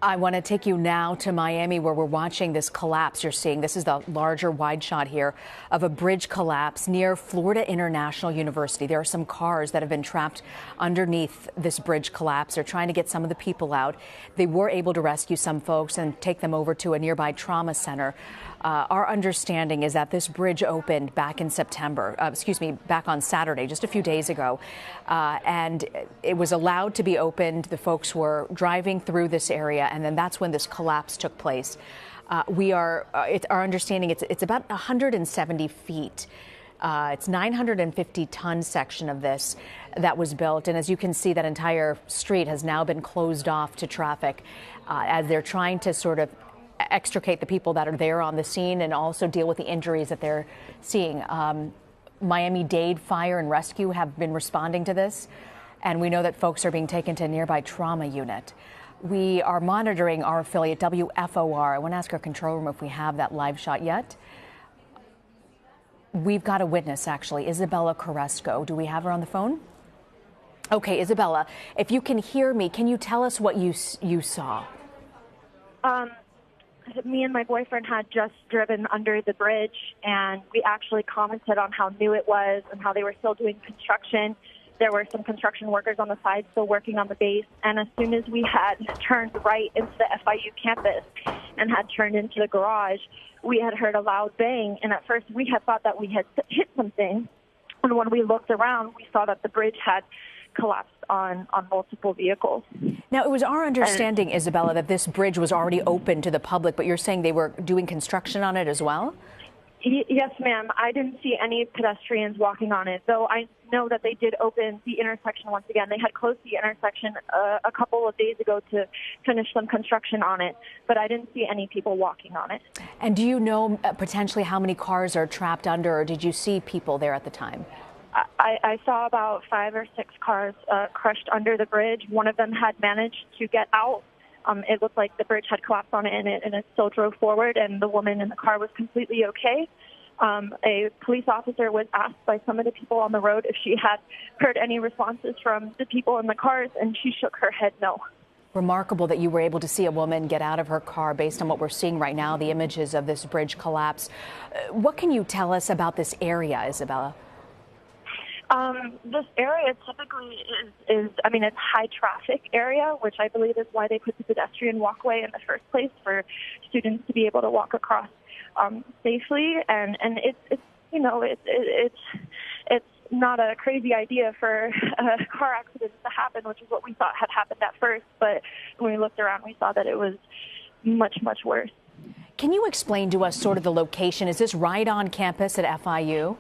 I want to take you now to Miami, where we're watching this collapse you're seeing. This is the larger wide shot here of a bridge collapse near Florida International University. There are some cars that have been trapped underneath this bridge collapse. They're trying to get some of the people out. They were able to rescue some folks and take them over to a nearby trauma center. Our understanding is that this bridge opened back in back on Saturday, just a few days ago, and it was allowed to be opened. The folks were driving through this area, and then that's when this collapse took place. It's our understanding it's about 170 feet. It's 950-ton section of this that was built, and as you can see, that entire street has now been closed off to traffic as they're trying to sort of extricate the people that are there on the scene and also deal with the injuries that they're seeing. Miami-Dade Fire and Rescue have been responding to this, and we know that folks are being taken to a nearby trauma unit. We are monitoring our affiliate WFOR. I want to ask our control room if we have that live shot yet. We've got a witness, actually, Isabella Carrasco. Do we have her on the phone? Okay, Isabella, if you can hear me, can you tell us what you saw? Me and my boyfriend had just driven under the bridge, and we actually commented on how new it was and how they were still doing construction. There were some construction workers on the side still working on the base, and as soon as we had turned right into the FIU campus and had turned into the garage, we had heard a loud bang, and at first we had thought that we had hit something, and when we looked around, we saw that the bridge had collapsed on multiple vehicles. Now, it was our understanding, Isabella, that this bridge was already open to the public, but you're saying they were doing construction on it as well? Yes, ma'am. I didn't see any pedestrians walking on it, though I know that they did open the intersection once again. They had closed the intersection a couple of days ago to finish some construction on it, but I didn't see any people walking on it. And do you know potentially how many cars are trapped under, or did you see people there at the time? I saw about 5 or 6 cars crushed under the bridge. One of them had managed to get out. It looked like the bridge had collapsed on it, and it still drove forward, and the woman in the car was completely okay. A police officer was asked by some of the people on the road if she had heard any responses from the people in the cars, and she shook her head no. Remarkable that you were able to see a woman get out of her car based on what we're seeing right now, the images of this bridge collapse. What can you tell us about this area, Isabella? This area typically is it's high traffic area, which I believe is why they put the pedestrian walkway in the first place, for students to be able to walk across safely. And it's not a crazy idea for car accidents to happen, which is what we thought had happened at first. But when we looked around, we saw that it was much, much worse. Can you explain to us sort of the location? Is this right on campus at FIU?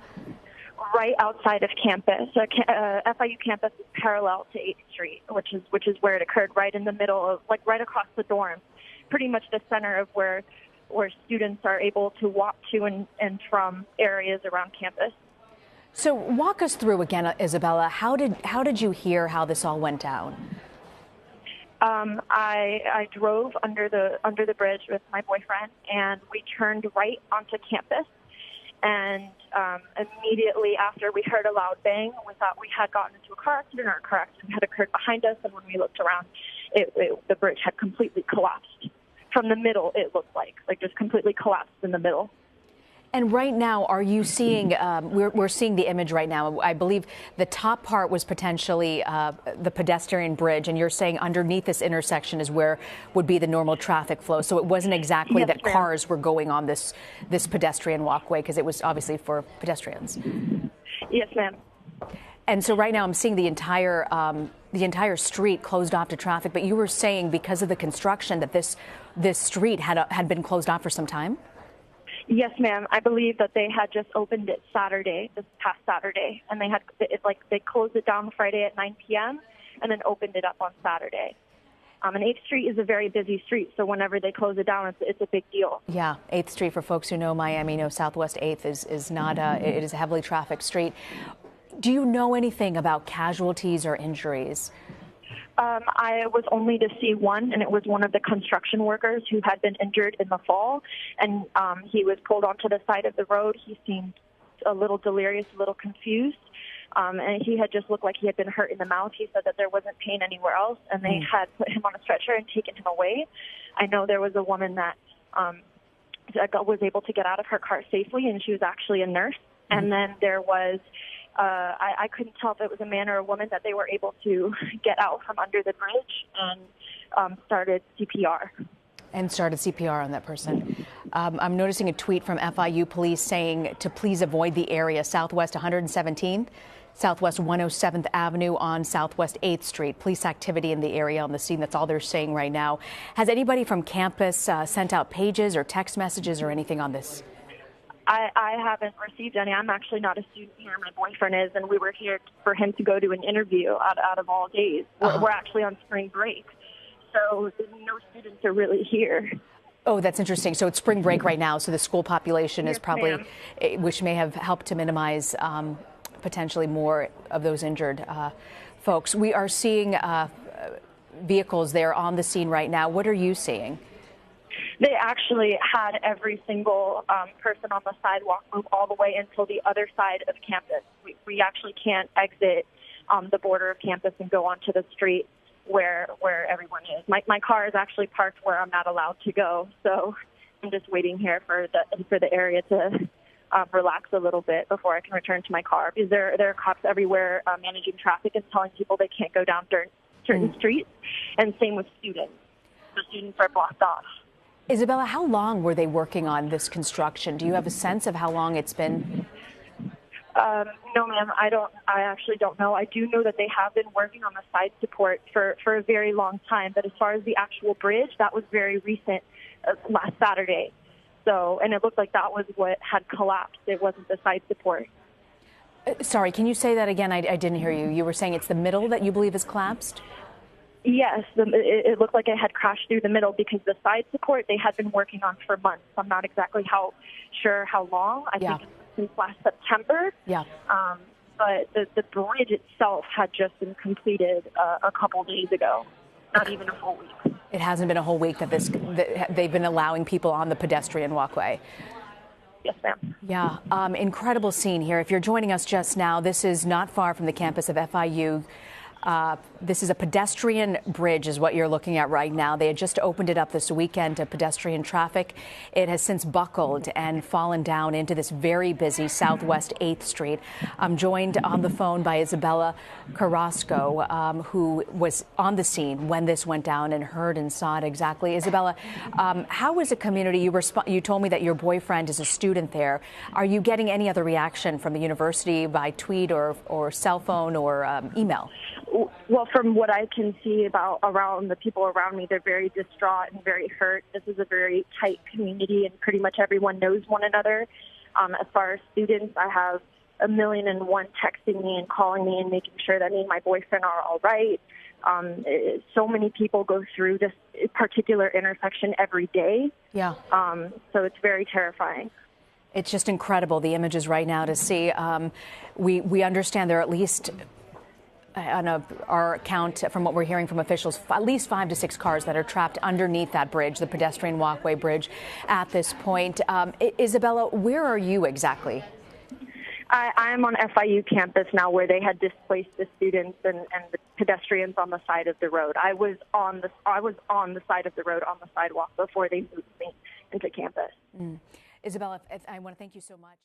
Right outside of campus. FIU campus is parallel to 8th Street, which is where it occurred, right in the middle of, like, right across the dorms, pretty much the center of where students are able to walk to and from areas around campus. So walk us through again, Isabella. How did you hear how this all went down? I drove under the bridge with my boyfriend, and we turned right onto campus. And immediately after we heard a loud bang, we thought we had gotten into a car accident, or a car accident had occurred behind us. And when we looked around, the bridge had completely collapsed. From the middle, it looked like just completely collapsed in the middle. And right now, are you seeing, we're seeing the image right now. I believe the top part was potentially the pedestrian bridge, and you're saying underneath this intersection is where would be the normal traffic flow. So it wasn't exactly that cars were going on this pedestrian walkway, because it was obviously for pedestrians. Yes, ma'am. And so right now I'm seeing the entire street closed off to traffic. But you were saying because of the construction that this street had been closed off for some time? Yes, ma'am. I believe that they had just opened it this past Saturday, and they closed it down Friday at 9 p.m. and then opened it up on Saturday. And 8th Street is a very busy street, so whenever they close it down, it's a big deal. Yeah, 8th Street, for folks who know Miami, know Southwest 8th is not it is a heavily trafficked street. Do you know anything about casualties or injuries? I was only to see one, and it was one of the construction workers who had been injured in the fall, and he was pulled onto the side of the road. He seemed a little delirious, a little confused, and he had just looked like he had been hurt in the mouth. He said that there wasn't pain anywhere else, and they had put him on a stretcher and taken him away. I know there was a woman that was able to get out of her car safely, and she was actually a nurse. And then there was, I couldn't tell if it was a man or a woman that they were able to get out from under the bridge and started CPR. And started CPR on that person. I'm noticing a tweet from FIU police saying to please avoid the area, Southwest 117th, Southwest 107th Avenue on Southwest 8th Street. Police activity in the area on the scene. That's all they're saying right now. Has anybody from campus sent out pages or text messages or anything on this? I haven't received any. I'm actually not a student here. My boyfriend is, and we were here for him to go to an interview out of all days. We're actually on spring break, so no students are really here. Oh, that's interesting. So it's spring break right now, so the school population is probably, which may have helped to minimize potentially more of those injured folks. We are seeing vehicles there on the scene right now. What are you seeing? They actually had every single person on the sidewalk move all the way until the other side of campus. We actually can't exit the border of campus and go onto the street where everyone is. My car is actually parked where I'm not allowed to go, so I'm just waiting here for the area to relax a little bit before I can return to my car, because there are cops everywhere managing traffic and telling people they can't go down certain streets, and same with students. The students are blocked off. Isabella, how long were they working on this construction? Do you have a sense of how long it's been? No, ma'am, I actually don't know. I do know that they have been working on the side support for a very long time, but as far as the actual bridge, that was very recent, last Saturday. So, and it looked like that was what had collapsed. It wasn't the side support. Sorry, can you say that again? I didn't hear you. You were saying it's the middle that you believe has collapsed? Yes, it looked like it had crashed through the middle, because the side support they had been working on for months. I'm not exactly sure how long. I think since last September. Yeah. But the bridge itself had just been completed a couple days ago, not even a full week. It hasn't been a whole week that they've been allowing people on the pedestrian walkway. Yes, ma'am. Yeah, incredible scene here. If you're joining us just now, this is not far from the campus of FIU. This is a pedestrian bridge is what you're looking at right now. They had just opened it up this weekend to pedestrian traffic. It has since buckled and fallen down into this very busy Southwest 8th Street. I'm joined on the phone by Isabella Carrasco, who was on the scene when this went down and heard and saw it exactly. Isabella, how is the community? You told me that your boyfriend is a student there. Are you getting any other reaction from the university by tweet or cell phone or email? Well, from what I can see around the people around me, they're very distraught and very hurt. This is a very tight community, and pretty much everyone knows one another. As far as students, I have 1,000,001 texting me and calling me and making sure that me and my boyfriend are all right. So many people go through this particular intersection every day. Yeah. So it's very terrifying. It's just incredible, the images right now to see. We understand there are at least, on our account, from what we're hearing from officials, at least 5 to 6 cars that are trapped underneath that bridge, the pedestrian walkway bridge, at this point. Isabella, where are you exactly? I am on FIU campus now, where they had displaced the students and the pedestrians on the side of the road. I was on the side of the road on the sidewalk before they moved me into campus. Isabella, I want to thank you so much.